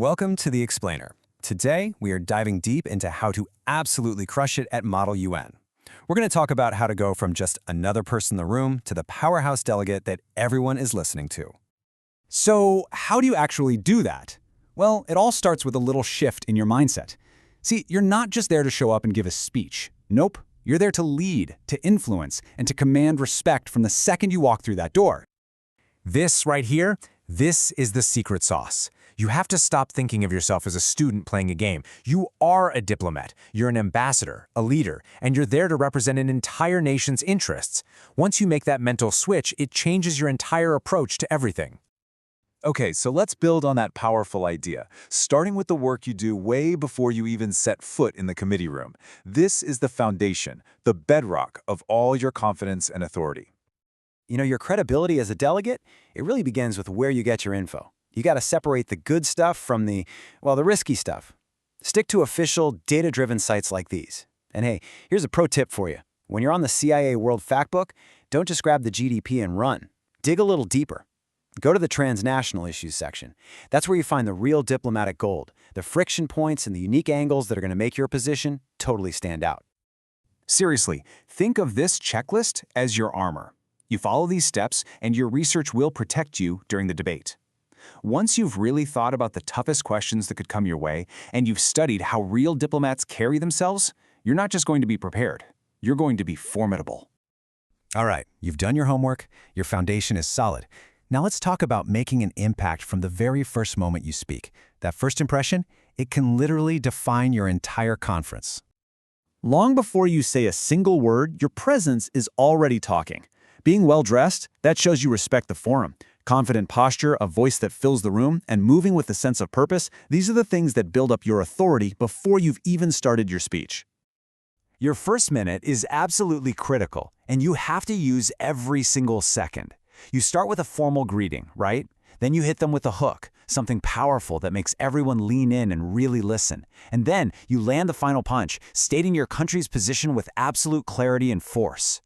Welcome to The Explainer. Today, we are diving deep into how to absolutely crush it at Model UN. We're going to talk about how to go from just another person in the room to the powerhouse delegate that everyone is listening to. So, how do you actually do that? Well, it all starts with a little shift in your mindset. See, you're not just there to show up and give a speech. Nope. You're there to lead, to influence, and to command respect from the second you walk through that door. This right here, this is the secret sauce. You have to stop thinking of yourself as a student playing a game. You are a diplomat, you're an ambassador, a leader, and you're there to represent an entire nation's interests. Once you make that mental switch, it changes your entire approach to everything. Okay, so let's build on that powerful idea, starting with the work you do way before you even set foot in the committee room. This is the foundation, the bedrock of all your confidence and authority. You know, your credibility as a delegate, it really begins with where you get your info. You got to separate the good stuff from the risky stuff. Stick to official, data-driven sites like these. And hey, here's a pro tip for you. When you're on the CIA World Factbook, don't just grab the GDP and run. Dig a little deeper. Go to the transnational issues section. That's where you find the real diplomatic gold, the friction points and the unique angles that are going to make your position totally stand out. Seriously, think of this checklist as your armor. You follow these steps, and your research will protect you during the debate. Once you've really thought about the toughest questions that could come your way, and you've studied how real diplomats carry themselves, you're not just going to be prepared. You're going to be formidable. All right, you've done your homework. Your foundation is solid. Now let's talk about making an impact from the very first moment you speak. That first impression, it can literally define your entire conference. Long before you say a single word, your presence is already talking. Being well-dressed, that shows you respect the forum. Confident posture, a voice that fills the room, and moving with a sense of purpose, these are the things that build up your authority before you've even started your speech. Your first minute is absolutely critical, and you have to use every single second. You start with a formal greeting, right? Then you hit them with a hook, something powerful that makes everyone lean in and really listen. And then you land the final punch, stating your country's position with absolute clarity and force.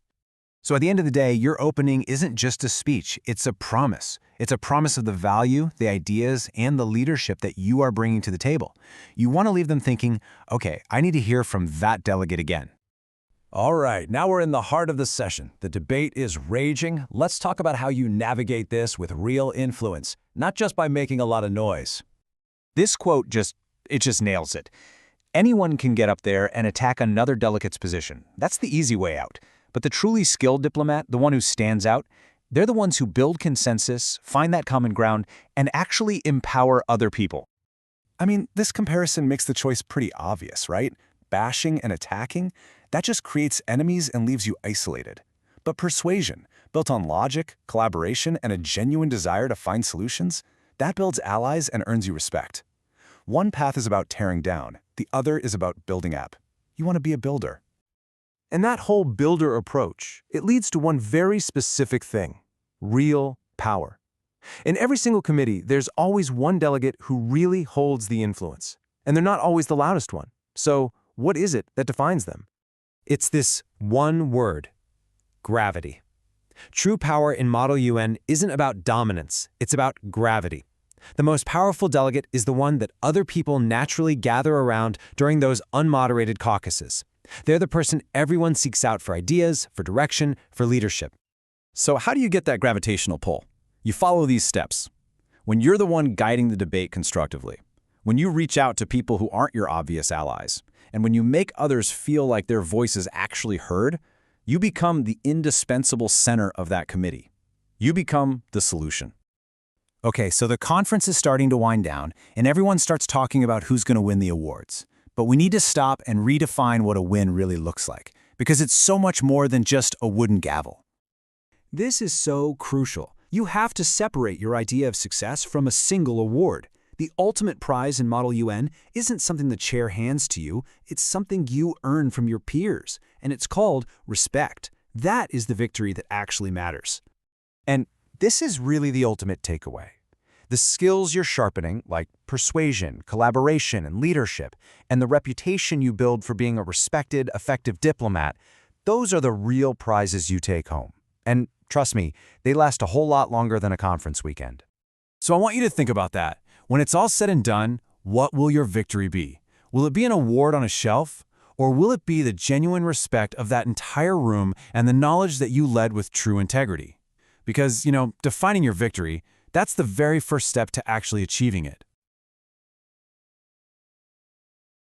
So at the end of the day, your opening isn't just a speech, it's a promise. It's a promise of the value, the ideas, and the leadership that you are bringing to the table. You want to leave them thinking, okay, I need to hear from that delegate again. All right, now we're in the heart of the session. The debate is raging. Let's talk about how you navigate this with real influence, not just by making a lot of noise. This quote just nails it. Anyone can get up there and attack another delegate's position. That's the easy way out. But the truly skilled diplomat, the one who stands out, they're the ones who build consensus, find that common ground, and actually empower other people. I mean, this comparison makes the choice pretty obvious, right? Bashing and attacking, that just creates enemies and leaves you isolated. But persuasion, built on logic, collaboration, and a genuine desire to find solutions, that builds allies and earns you respect. One path is about tearing down, the other is about building up. You want to be a builder. And that whole builder approach, it leads to one very specific thing: real power. In every single committee, there's always one delegate who really holds the influence. And they're not always the loudest one. So what is it that defines them? It's this one word: gravity. True power in Model UN isn't about dominance, it's about gravity. The most powerful delegate is the one that other people naturally gather around during those unmoderated caucuses. They're the person everyone seeks out for ideas, for direction, for leadership. So how do you get that gravitational pull? You follow these steps. When you're the one guiding the debate constructively, when you reach out to people who aren't your obvious allies, and when you make others feel like their voice is actually heard, you become the indispensable center of that committee. You become the solution. Okay, so the conference is starting to wind down, and everyone starts talking about who's going to win the awards. But we need to stop and redefine what a win really looks like, because it's so much more than just a wooden gavel. This is so crucial. You have to separate your idea of success from a single award. The ultimate prize in Model UN isn't something the chair hands to you, it's something you earn from your peers, and it's called respect. That is the victory that actually matters. And this is really the ultimate takeaway. The skills you're sharpening, like persuasion, collaboration, and leadership, and the reputation you build for being a respected, effective diplomat, those are the real prizes you take home. And trust me, they last a whole lot longer than a conference weekend. So I want you to think about that. When it's all said and done, what will your victory be? Will it be an award on a shelf? Or will it be the genuine respect of that entire room and the knowledge that you led with true integrity? Because, defining your victory, that's the very first step to actually achieving it.